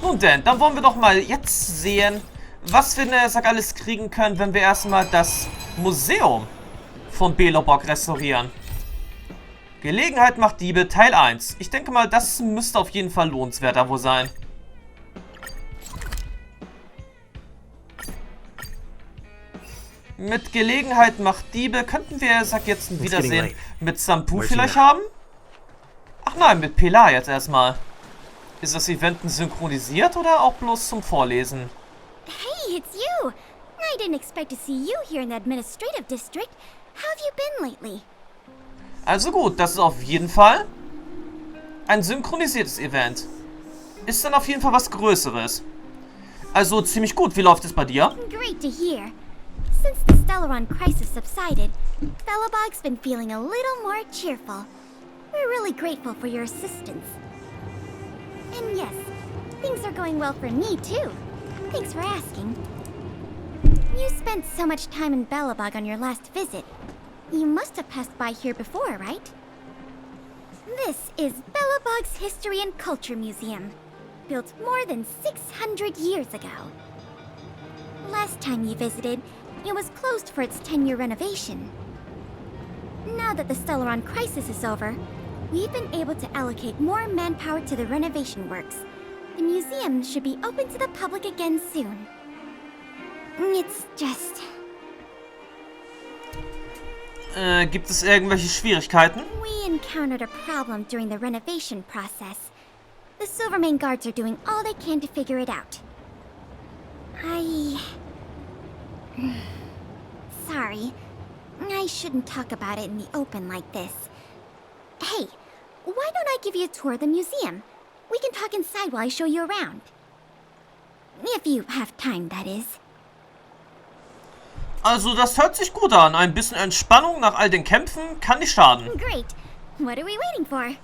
Nun denn, dann wollen wir doch mal jetzt sehen, was wir in der Sack alles kriegen können, wenn wir erstmal das Museum von Belobog restaurieren. Gelegenheit macht Diebe, Teil 1. Ich denke mal, das müsste auf jeden Fall lohnenswerter wohl sein. Mit Gelegenheit macht Diebe könnten wir, sag jetzt, ein Wiedersehen mit Sampu vielleicht haben? Ach nein, mit Pilar jetzt erstmal. Ist das Event synchronisiert oder auch bloß zum Vorlesen? Hey, it's you! I didn't expect to see you here in the administrative district. How have you been lately? Also gut, das ist auf jeden Fall ein synchronisiertes Event. Ist dann auf jeden Fall was Größeres. Also ziemlich gut. Wie läuft es bei dir? Great to hear. Since the Stellaron crisis subsided, Belobog's been feeling a little more cheerful. We're really grateful for your assistance. And yes, things are going well for me too. Thanks for asking. You spent so much time in Belobog on your last visit. You must have passed by here before, right? This is Belobog's History and Culture Museum, built more than 600 years ago. Last time you visited, it was closed for its 10-year renovation. Now that the Stellaron crisis is over, we've been able to allocate more manpower to the renovation works. The museum should be open to the public again soon. It's just... Gibt es irgendwelche Schwierigkeiten? We encountered a problem during the renovation process. The Silvermane guards are doing all they can to figure it out. Sorry. I shouldn't talk about it in the open like this. Hey, why don't I give you a tour of the museum? We can talk inside while I show you around. If you have time, that is. Also, das hört sich gut an. Ein bisschen Entspannung nach all den Kämpfen kann nicht schaden. Great. What are we waiting for?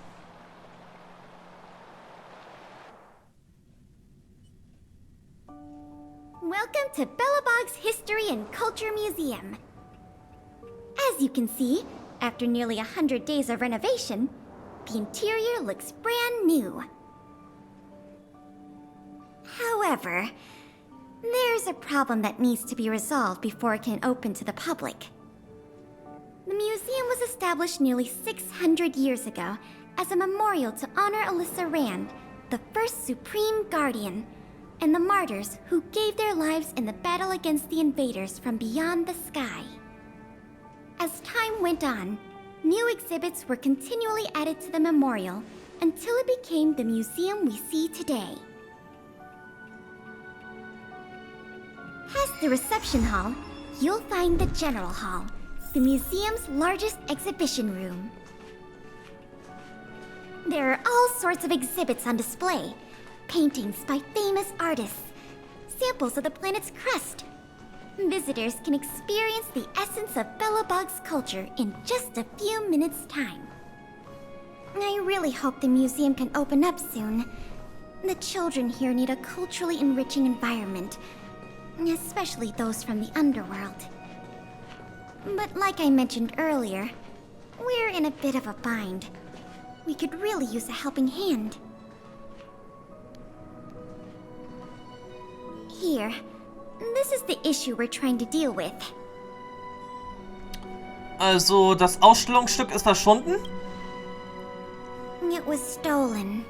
Welcome to Belobog's History and Culture Museum. As you can see, after nearly 100 days of renovation, the interior looks brand new. However, there's a problem that needs to be resolved before it can open to the public. The museum was established nearly 600 years ago as a memorial to honor Alyssa Rand, the first Supreme Guardian, and the martyrs who gave their lives in the battle against the invaders from beyond the sky. As time went on, new exhibits were continually added to the memorial until it became the museum we see today. Past the reception hall, you'll find the General Hall, the museum's largest exhibition room. There are all sorts of exhibits on display. Paintings by famous artists, samples of the planet's crust. Visitors can experience the essence of Belobog's culture in just a few minutes' time. I really hope the museum can open up soon. The children here need a culturally enriching environment, especially those from the underworld. But like I mentioned earlier, we're in a bit of a bind. We could really use a helping hand. Here, this is the issue we're trying to deal with. Also, das Ausstellungsstück ist verschwunden? It was stolen.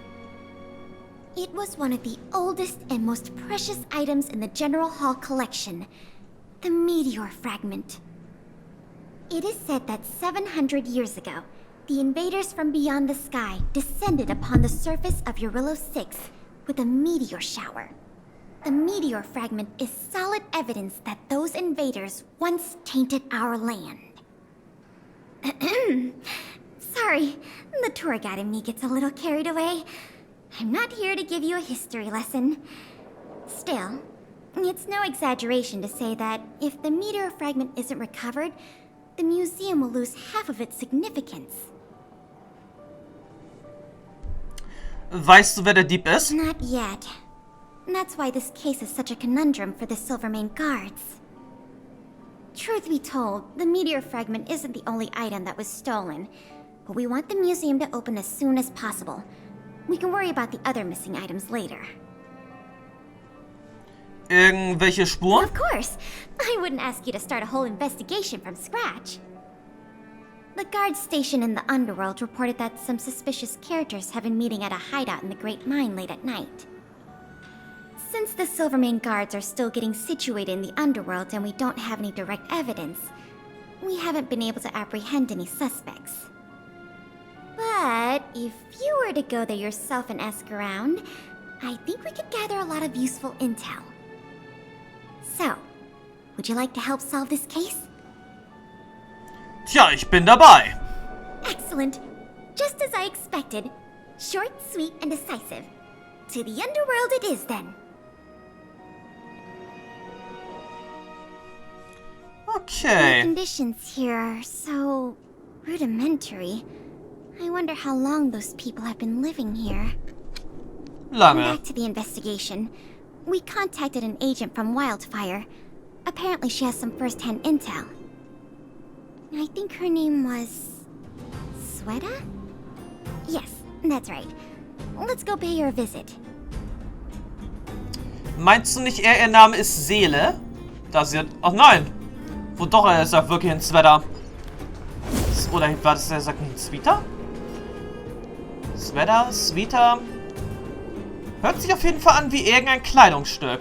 It was one of the oldest and most precious items in the General Hall collection, the meteor fragment. It is said that 700 years ago, the invaders from beyond the sky descended upon the surface of Eurylos 6 with a meteor shower. The meteor fragment is solid evidence that those invaders once tainted our land. Sorry, the tour guide in me gets a little carried away. I'm not here to give you a history lesson. Still, it's no exaggeration to say that if the meteor fragment isn't recovered, the museum will lose half of its significance. Weißt du, wer der Dieb ist? Not yet. That's why this case is such a conundrum for the Silvermane guards. Truth be told, the meteor fragment isn't the only item that was stolen, but we want the museum to open as soon as possible. We can worry about the other missing items later. Irgendwelche Spuren? Of course. I wouldn't ask you to start a whole investigation from scratch. The guard station in the underworld reported that some suspicious characters have been meeting at a hideout in the Great Mine late at night. Since the Silvermane guards are still getting situated in the underworld and we don't have any direct evidence, we haven't been able to apprehend any suspects. But if you were to go there yourself and ask around, I think we could gather a lot of useful intel. So, would you like to help solve this case? Tja, ich bin dabei. Excellent. Just as I expected. Short, sweet, and decisive. To the underworld it is then. Okay. The conditions here are so rudimentary. I wonder how long those people have been living here. Lange. Back to the investigation. We contacted an agent from Wildfire. Apparently she has some first-hand intel. I think her name was... Sweta? Yes, that's right. Let's go pay her a visit. Meinst du nicht eher, ihr Name ist Seele? Da sie... Ach nein! Wo doch, er sagt wirklich ein Sweater. Oder war das, er sagt nicht ein Sweater? Sweater, Sweater... Hört sich auf jeden Fall an wie irgendein Kleidungsstück.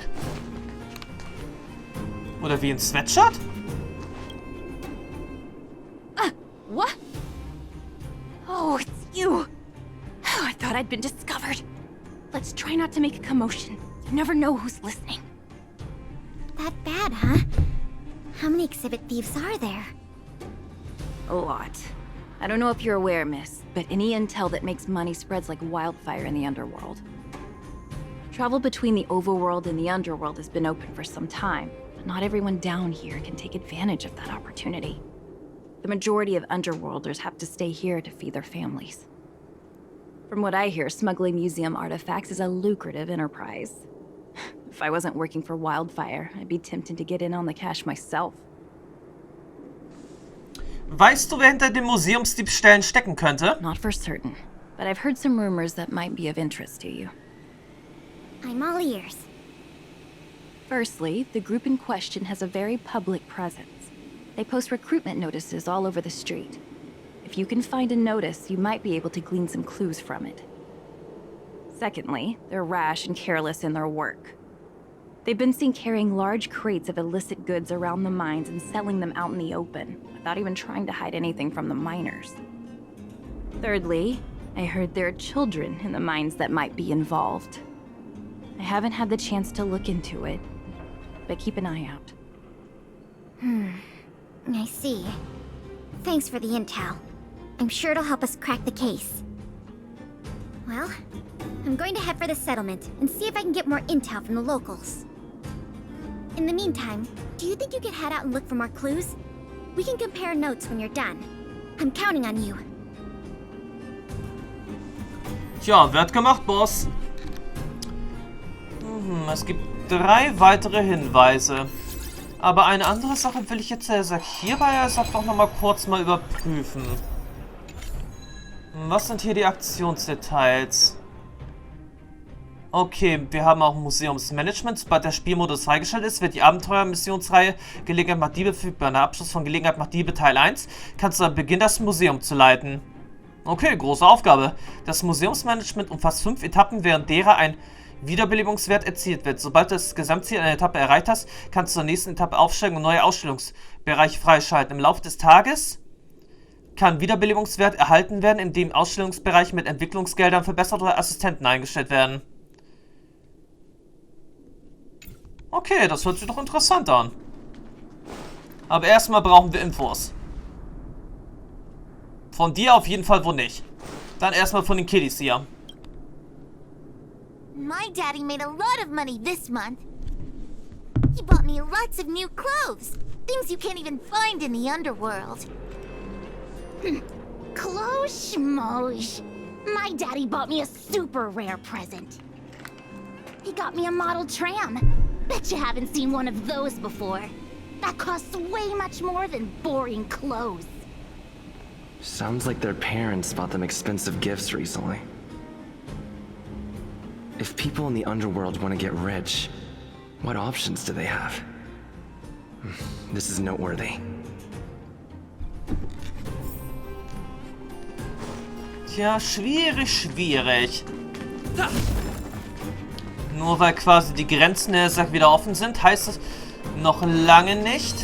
Oder wie ein Sweatshirt? What? Oh, it's you. Oh, I thought I'd been discovered. Let's try not to make a commotion. You never know who's listening. That bad, huh? How many exhibit thieves are there? A lot. I don't know if you're aware, miss, but any intel that makes money spreads like wildfire in the underworld. Travel between the overworld and the underworld has been open for some time, but not everyone down here can take advantage of that opportunity. The majority of underworlders have to stay here to feed their families. From what I hear, smuggling museum artifacts is a lucrative enterprise. If I wasn't working for Wildfire, I'd be tempted to get in on the cash myself. Weißt du, wer hinter den Museumsdiebstählen stecken könnte? Not for certain, but I've heard some rumors that might be of interest to you. I'm all ears. Firstly, the group in question has a very public presence. They post recruitment notices all over the street. If you can find a notice, you might be able to glean some clues from it. Secondly, they're rash and careless in their work. They've been seen carrying large crates of illicit goods around the mines and selling them out in the open, without even trying to hide anything from the miners. Thirdly, I heard there are children in the mines that might be involved. I haven't had the chance to look into it, but keep an eye out. I see. Thanks for the intel. I'm sure it'll help us crack the case. Well, I'm going to head for the settlement and see if I can get more intel from the locals. In the meantime, do you think you could head out and look for more clues? We can compare notes when you're done. I'm counting on you. Tja, wird gemacht, Boss. Es gibt 3 weitere Hinweise. Aber eine andere Sache will ich jetzt hier bei der Sache doch nochmal kurz mal überprüfen. Was sind hier die Aktionsdetails? Okay, wir haben auch Museumsmanagement. Sobald der Spielmodus freigeschaltet ist, wird die Abenteuermissionsreihe Gelegenheit macht Diebe verfügbar. Nach Abschluss von Gelegenheit macht Diebe Teil 1 kannst du dann beginnen, das Museum zu leiten. Okay, große Aufgabe. Das Museumsmanagement umfasst 5 Etappen, während derer ein Wiederbelebungswert erzielt wird. Sobald du das Gesamtziel einer Etappe erreicht hast, kannst du zur nächsten Etappe aufsteigen und neue Ausstellungsbereiche freischalten. Im Laufe des Tages kann Wiederbelebungswert erhalten werden, indem Ausstellungsbereiche mit Entwicklungsgeldern für bessere Assistenten eingestellt werden. Okay, das hört sich doch interessant an. Aber erstmal brauchen wir Infos. Von dir auf jeden Fall wohl nicht. Dann erstmal von den Kiddies hier. My daddy made a lot of money this month. He bought me lots of new clothes. Things you can't even find in the underworld. Clothes schmoes. My daddy bought me a super rare present. He got me a model tram. Bet you haven't seen one of those before. That costs way much more than boring clothes. Sounds like their parents bought them expensive gifts recently. If people in the underworld want to get rich, What options do they have? This is noteworthy. Tja, schwierig, schwierig. Nur weil quasi die Grenzen der Sache wieder offen sind, heißt es noch lange nicht,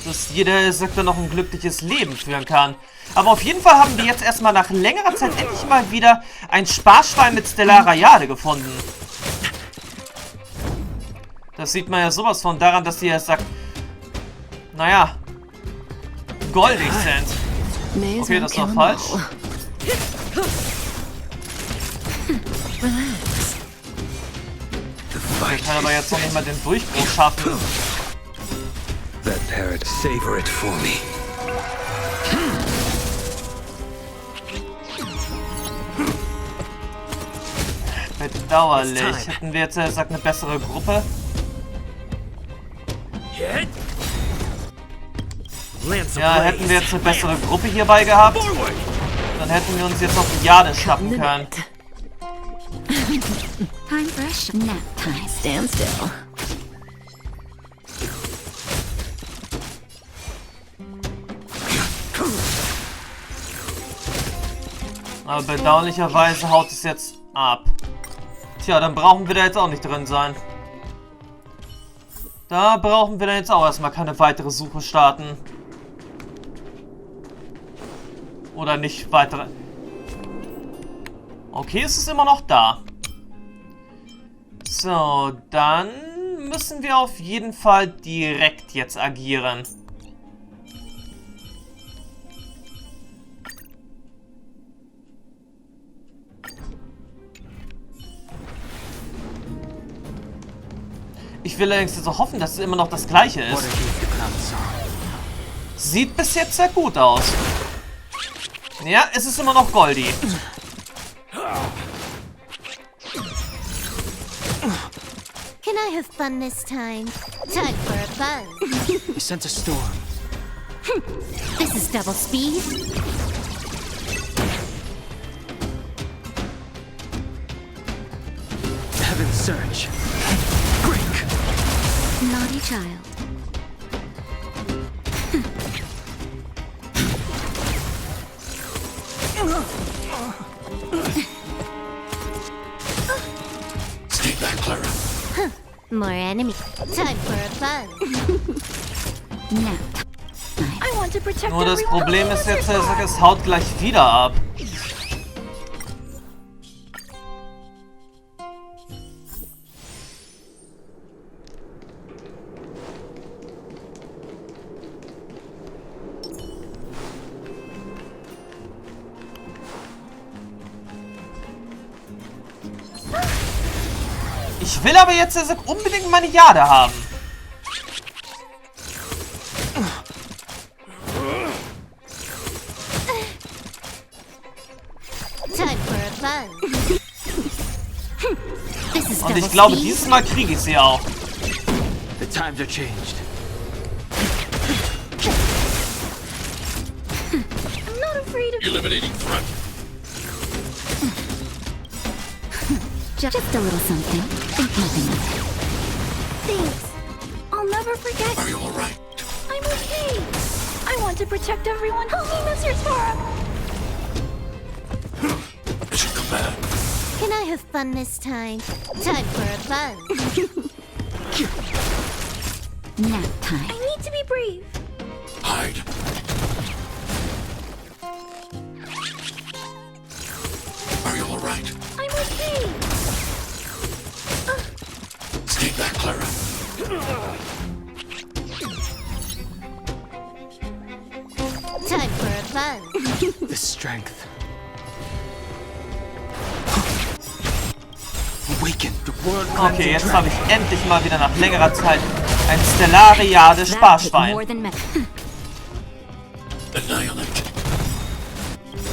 dass jeder Sektor noch ein glückliches Leben führen kann. Aber auf jeden Fall haben wir jetzt erstmal nach längerer Zeit endlich mal wieder ein Sparschwein mit Stellara Jade gefunden. Das sieht man ja sowas von daran, dass die ja sagt, naja, goldig sind. Okay, das war falsch. Ich kann aber jetzt noch nicht mal den Durchbruch schaffen. That parrot, savor it for me. Bedauerlich. Hätten wir jetzt gesagt eine bessere Gruppe? Ja, hätten wir jetzt eine bessere Gruppe hierbei gehabt, dann hätten wir uns jetzt auf die Jade schnappen können. Time for a nap time. Stand still. Aber bedauerlicherweise haut es jetzt ab. Tja, dann brauchen wir da jetzt auch nicht drin sein. Da brauchen wir dann jetzt auch erstmal keine weitere Suche starten. Oder nicht weitere. Okay, es ist immer noch da. So, dann müssen wir auf jeden Fall direkt jetzt agieren. Ich will allerdings jetzt auch hoffen, dass es immer noch das gleiche ist. Sieht bis jetzt sehr gut aus. Ja, es ist immer noch Goldie. Can I have fun this time? Time for a buzz. We sent a storm. This is double speed. Heaven's surge. Break. Naughty child. Stay back, Clara. More enemy. Time for a buzz. Nap. I want to protect Nur das everyone. Problem ist jetzt, es haut gleich wieder ab. Ich will aber jetzt unbedingt meine Jade haben. Time for a buzz. This is Und double ich glaube, speed. dieses Mal kriege ich sie auch. The times are changed. I'm not afraid of Eliminating threat. Just a little something. Think nothing of it. Thanks. I'll never forget. Are you all right? I'm okay. I want to protect everyone. Help me, Mr. Sora. Mission command. Can I have fun this time? Time for a buzz. Nap time. I need to be brave. Hide. Are you all right? I'm okay. Stay back, Clara. Time for a buzz. The strength. Awaken the world. Okay, jetzt habe ich endlich mal wieder nach längerer Zeit ein Stellare Jade Sparschwein. More than Annihilate.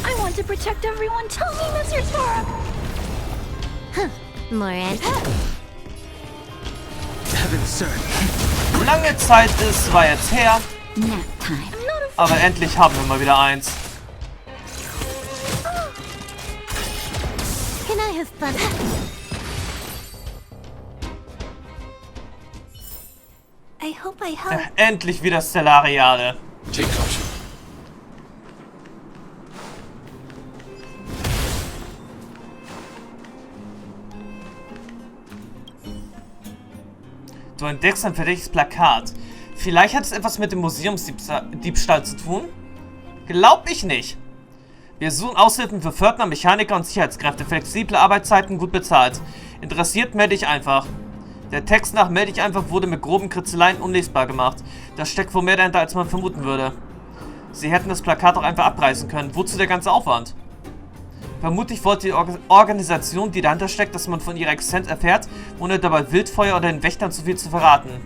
I want to protect everyone. Tell me, Mr. Sora. more and Heaven's surge. Lange Zeit ist, war jetzt her, nap time. I'm not afraid. aber endlich haben wir mal wieder eins. Can I have fun? hope I help. Endlich wieder Stellariale. Take caution. Du entdeckst ein verdächtiges Plakat. Vielleicht hat es etwas mit dem Museumsdiebstahl zu tun? Glaub ich nicht. Wir suchen Aushilfen für Pförtner, Mechaniker und Sicherheitskräfte. Flexible Arbeitszeiten, gut bezahlt. Interessiert, melde dich einfach. Der Text nach melde dich einfach wurde mit groben Kritzeleien unlesbar gemacht. Da steckt wohl mehr dahinter, als man vermuten würde. Sie hätten das Plakat auch einfach abreißen können. Wozu der ganze Aufwand? Vermutlich wollte die Organisation, die dahinter steckt, dass man von ihrer Existenz erfährt, ohne dabei Wildfeuer oder den Wächtern zu viel zu verraten.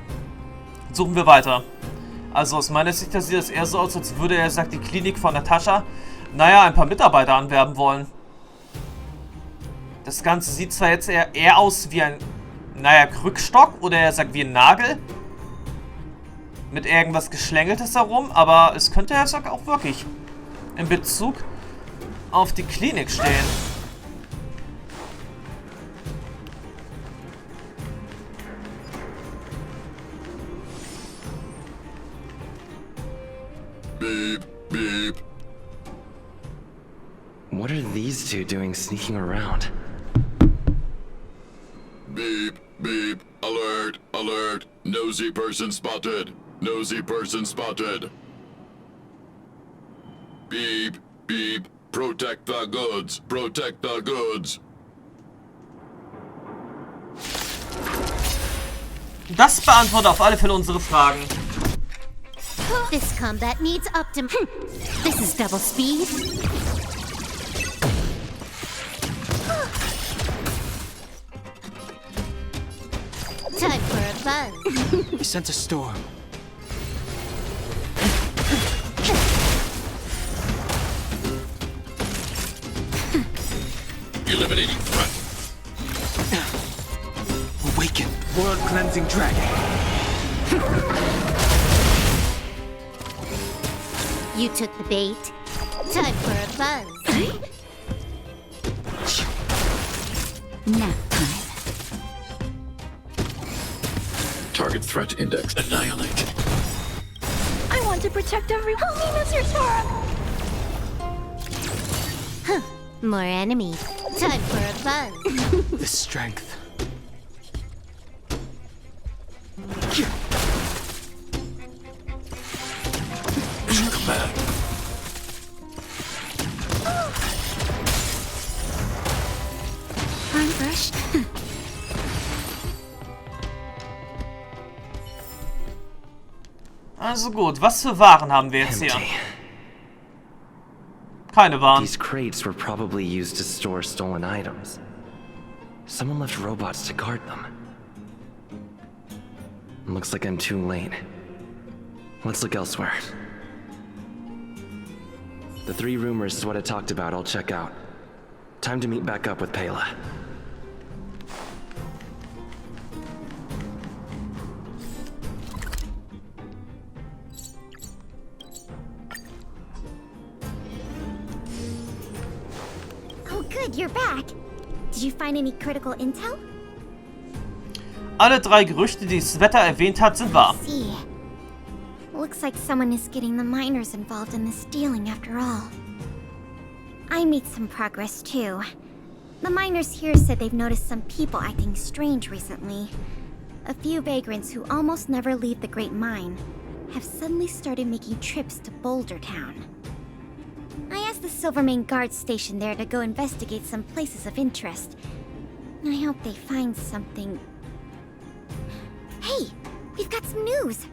Suchen wir weiter. Also aus meiner Sicht sieht es eher so aus, als würde er, sagt die Klinik von Natascha, naja, ein paar Mitarbeiter anwerben wollen. Das Ganze sieht zwar jetzt eher aus wie ein, naja, Krückstock oder er sagt wie ein Nagel. Mit irgendwas Geschlängeltes herum, aber es könnte ja auch wirklich in Bezug auf die Klinik stehen. Beep, beep. What are these two doing sneaking around? Beep, beep. Alert, alert. Nosy person spotted. Nosy person spotted. Beep, beep. Protect the goods. Protect the goods. Das beantwortet auf alle Fälle unsere Fragen. This combat needs This is double speed. Time for a buzz. He sent a storm. Eliminating threat. Awaken, world cleansing dragon. You took the bait. Time for a buzz. Nap time. Target threat index annihilated. I want to protect everyone. Help me, Mr. Sora! More enemies. Time for a buzz. The strength. Command. Arm brush. Also gut, was für Waren haben wir jetzt hier? Empty. Keine Waren. These crates were probably used to store stolen items. Someone left robots to guard them. Looks like I'm too late. Let's look elsewhere. The 3 rumors is what I talked about. I'll check out. Time to meet back up with Pela. Oh, good, you're back. Did you find any critical intel? Alle 3 Gerüchte, die Sveta erwähnt hat, sind wahr. See. Looks like someone is getting the miners involved in the stealing after all. I made some progress too. The miners here said they've noticed some people acting strange recently. A few vagrants who almost never leave the Great Mine have suddenly started making trips to Boulder Town. I asked the Silvermane guard station there to go investigate some places of interest. I hope they find something. Hey, we've got some news.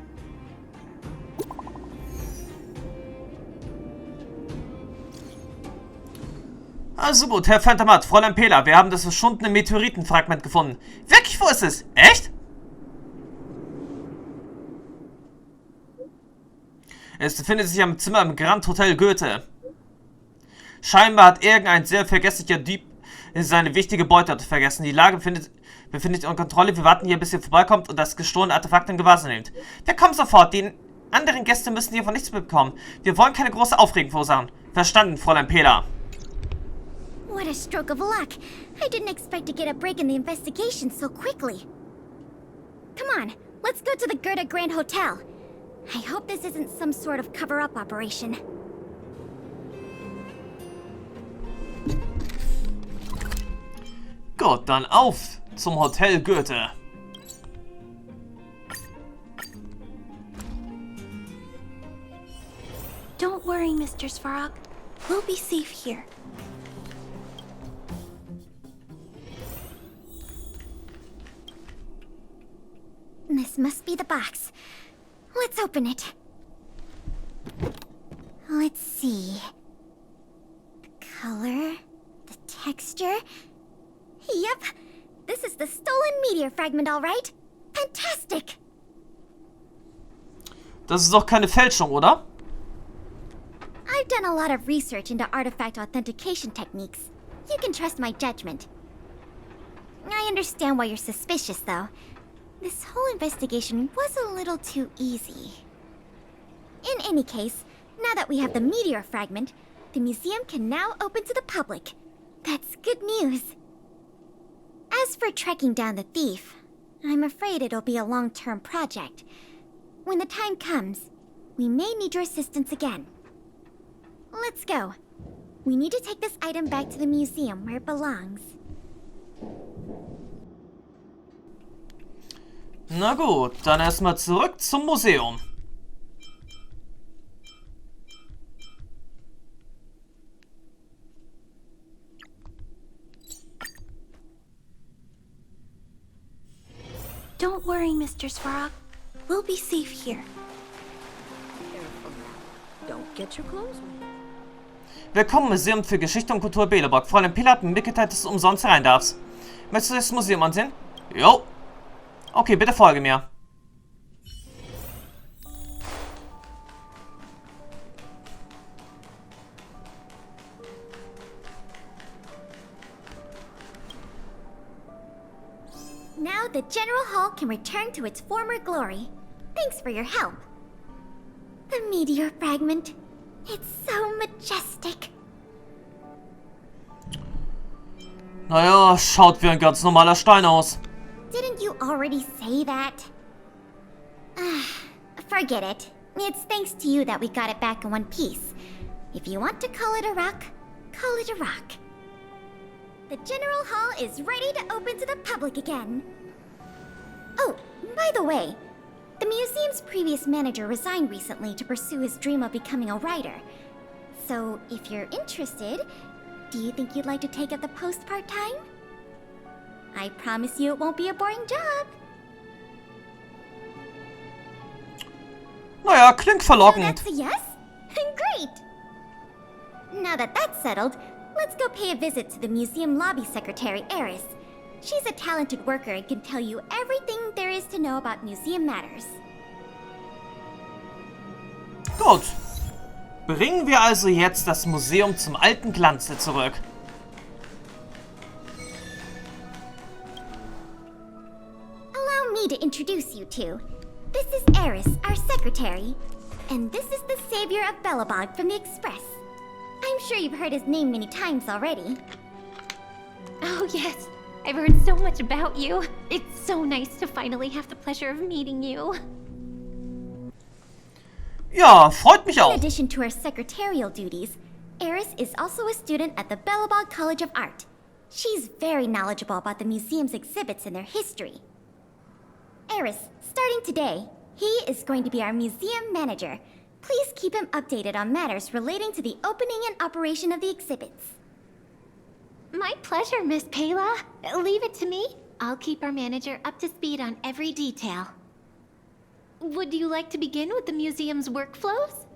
Also gut, Herr Phantomat, Fräulein Pela, wir haben das verschwundene Meteoritenfragment gefunden. Wirklich, wo ist es? Echt? Es befindet sich am Zimmer im Grand Hotel Goethe. Scheinbar hat irgendein sehr vergesslicher Dieb seine wichtige Beute vergessen. Die Lage befindet sich unter Kontrolle. Wir warten hier, bis ihr vorbeikommt und das gestohlene Artefakt in Gewahrsam nehmt. Wir kommen sofort. Die anderen Gäste müssen hiervon nichts bekommen. Wir wollen keine große Aufregung verursachen. Verstanden, Fräulein Pela. What a stroke of luck. I didn't expect to get a break in the investigation so quickly. Come on, let's go to the Gerda Grand Hotel. I hope this isn't some sort of cover-up operation. Gut, dann auf zum Hotel Goethe. Don't worry, Mr. Svarog. We'll be safe here. This must be the box. Let's open it. Let's see. The color, the texture. Yep, this is the stolen meteor fragment, all right. Fantastic! Das ist doch keine Fälschung, oder? I've done a lot of research into artifact authentication techniques. You can trust my judgment. I understand why you're suspicious, though. This whole investigation was a little too easy. In any case, now that we have the meteor fragment, the museum can now open to the public. That's good news. As for tracking down the thief, I'm afraid it'll be a long-term project. When the time comes, we may need your assistance again. Let's go. We need to take this item back to the museum where it belongs. Na gut, dann erstmal zurück zum Museum. Don't worry, Mr. Svarog. We'll be safe here. Don't get your clothes wet. Willkommen im Museum für Geschichte und Kultur Belobog. Fräulein Pila hat mir mitgeteilt, dass du umsonst rein darfst. Möchtest du das Museum ansehen? Jo. Okay, bitte folge mir. Now the General Hall can return to its former glory. Thanks for your help. The meteor fragment. It's so majestic. Naja, schaut wie ein ganz normaler Stein aus. Didn't you already say that? Forget it. It's thanks to you that we got it back in one piece. If you want to call it a rock, call it a rock. The General Hall is ready to open to the public again. Oh, by the way, the museum's previous manager resigned recently to pursue his dream of becoming a writer. So, if you're interested, do you think you'd like to take up the post part-time? I promise you it won't be a boring job. Naja, klingt So verlockend. that's a yes? Great! Now that that's settled, let's go pay a visit to the museum lobby secretary, Eris. She's a talented worker and can tell you everything there is to know about museum matters. Gut. Bringen wir also jetzt das Museum zum alten Glanze zurück. Allow me to introduce you two. This is Eris, our secretary. And this is the savior of Belobog from the Express. I'm sure you've heard his name many times already. Oh, yes. I've heard so much about you. It's so nice to finally have the pleasure of meeting you. Ja, freut mich In auch. addition to her secretarial duties, Eris is also a student at the Belobog College of Art. She's very knowledgeable about the museum's exhibits and their history. Eris, starting today, he is going to be our museum manager. Please keep him updated on matters relating to the opening and operation of the exhibits. My pleasure, Miss Pela. Leave it to me. I'll keep our manager up to speed on every detail. Would you like to begin with the museum's workflows?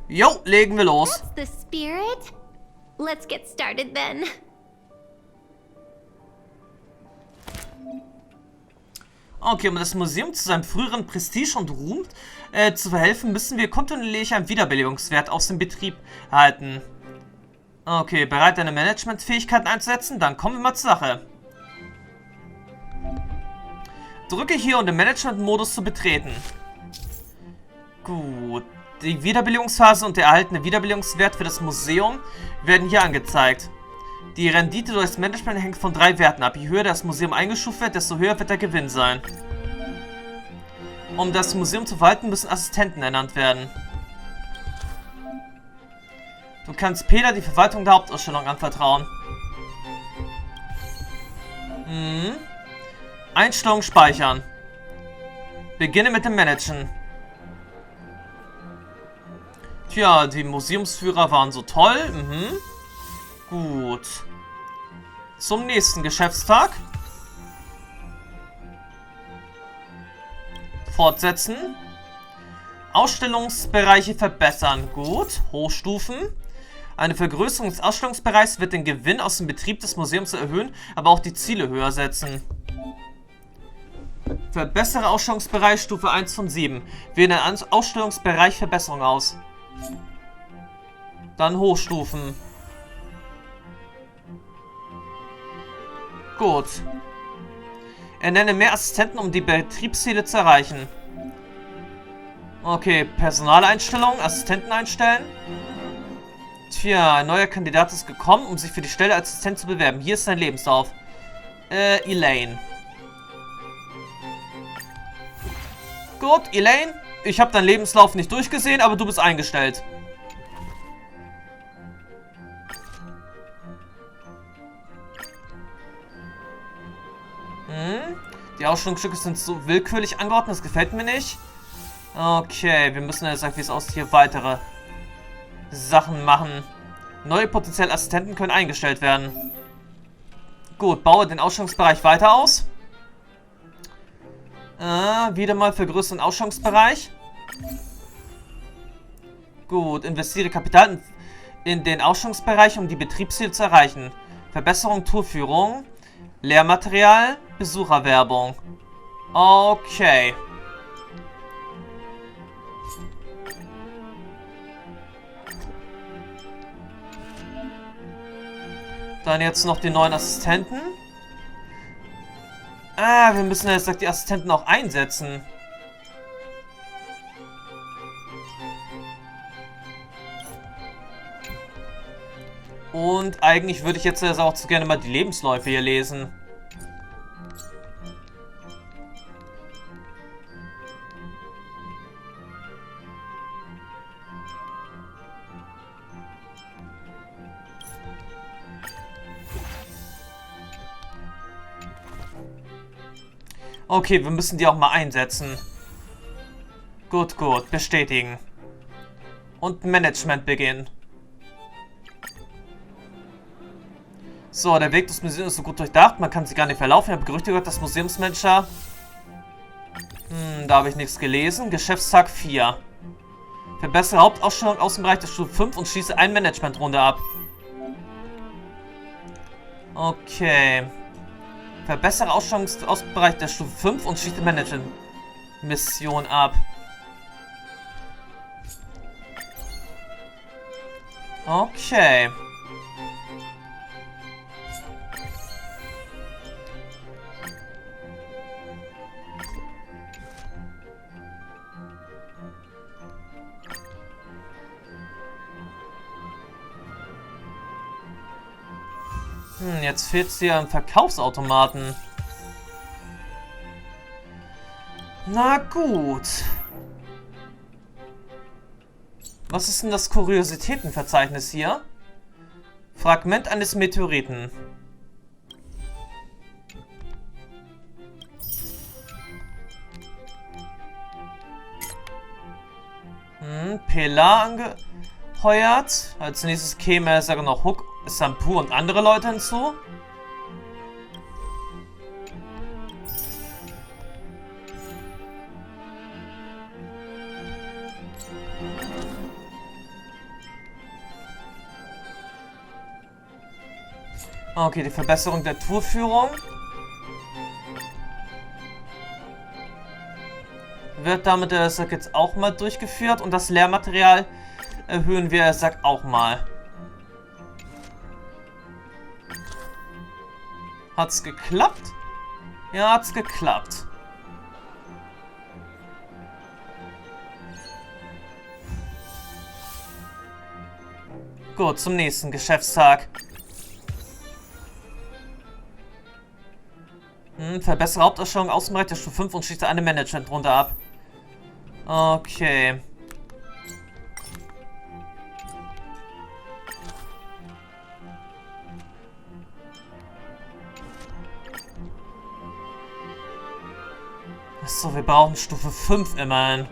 Jo, legen wir los. That's the spirit. Let's get started then. Okay, um das Museum zu seinem früheren Prestige und Ruhm zu verhelfen, müssen wir kontinuierlich einen Wiederbelebungswert aus dem Betrieb erhalten. Okay, bereit, deine Managementfähigkeiten einzusetzen? Dann kommen wir mal zur Sache. Drücke hier, um den Management-Modus zu betreten. Gut, die Wiederbelebungsphase und der erhaltene Wiederbelebungswert für das Museum werden hier angezeigt. Die Rendite durch das Management hängt von 3 Werten ab. Je höher das Museum eingestuft wird, desto höher wird der Gewinn sein. Um das Museum zu verwalten, müssen Assistenten ernannt werden. Du kannst Pela die Verwaltung der Hauptausstellung anvertrauen. Einstellungen speichern. Beginne mit dem Managen. Tja, die Museumsführer waren so toll. Gut. Zum nächsten Geschäftstag. Fortsetzen. Ausstellungsbereiche verbessern. Gut. Hochstufen. Eine Vergrößerung des Ausstellungsbereichs wird den Gewinn aus dem Betrieb des Museums erhöhen, aber auch die Ziele höher setzen. Verbessere Ausstellungsbereich Stufe 1 von 7. Wähle einen Ausstellungsbereich Verbesserung aus. Dann Hochstufen. Gut. Ernenne mehr Assistenten, um die Betriebsziele zu erreichen. Okay, Personaleinstellung, Assistenten einstellen. Tja, ein neuer Kandidat ist gekommen, um sich für die Stelle als Assistent zu bewerben. Hier ist sein Lebenslauf. Elaine. Gut, Elaine. Ich habe deinen Lebenslauf nicht durchgesehen, aber du bist eingestellt. Die Ausstellungsstücke sind so willkürlich angeordnet, das gefällt mir nicht. Okay, wir müssen jetzt sagen, wie es aussieht, hier weitere Sachen machen. Neue potenzielle Assistenten können eingestellt werden. Gut, baue den Ausstellungsbereich weiter aus. Wieder mal vergrößern den Ausstellungsbereich. Gut, investiere Kapital in den Ausstellungsbereich, um die Betriebsziele zu erreichen. Verbesserung Tourführung, Lehrmaterial, Besucherwerbung. Okay. Dann jetzt noch die neuen Assistenten. Wir müssen jetzt die Assistenten auch einsetzen. Und eigentlich würde ich jetzt auch so gerne mal die Lebensläufe hier lesen. Okay, wir müssen die auch mal einsetzen. Gut, gut. Bestätigen. Und Management beginnen. So, der Weg des Museums ist so gut durchdacht. Man kann sie gar nicht verlaufen. Ich habe Gerüchte gehört, dass Museumsmanager... da habe ich nichts gelesen. Geschäftstag 4. Verbessere Hauptausstellung aus dem Bereich der Stufe 5 und schließe eine Managementrunde ab. Okay. Verbessere Ausstellungsbereich der Stufe 5 und schließe Management-Mission ab. Okay. Jetzt fehlt es hier am Verkaufsautomaten. Na gut. Was ist denn das Kuriositätenverzeichnis hier? Fragment eines Meteoriten. Pela angeheuert. Als nächstes käme sogar noch Hook, Sampu und andere Leute hinzu. Okay, die Verbesserung der Tourführung wird damit jetzt auch mal durchgeführt und das Lehrmaterial erhöhen wir, auch mal. Hat's geklappt? Ja, hat's geklappt. Gut, zum nächsten Geschäftstag. Verbessere Hauptausstellung, Außenbereich der Stufe 5 und schichte eine Management runter ab. Okay. Achso, wir brauchen Stufe 5 immerhin.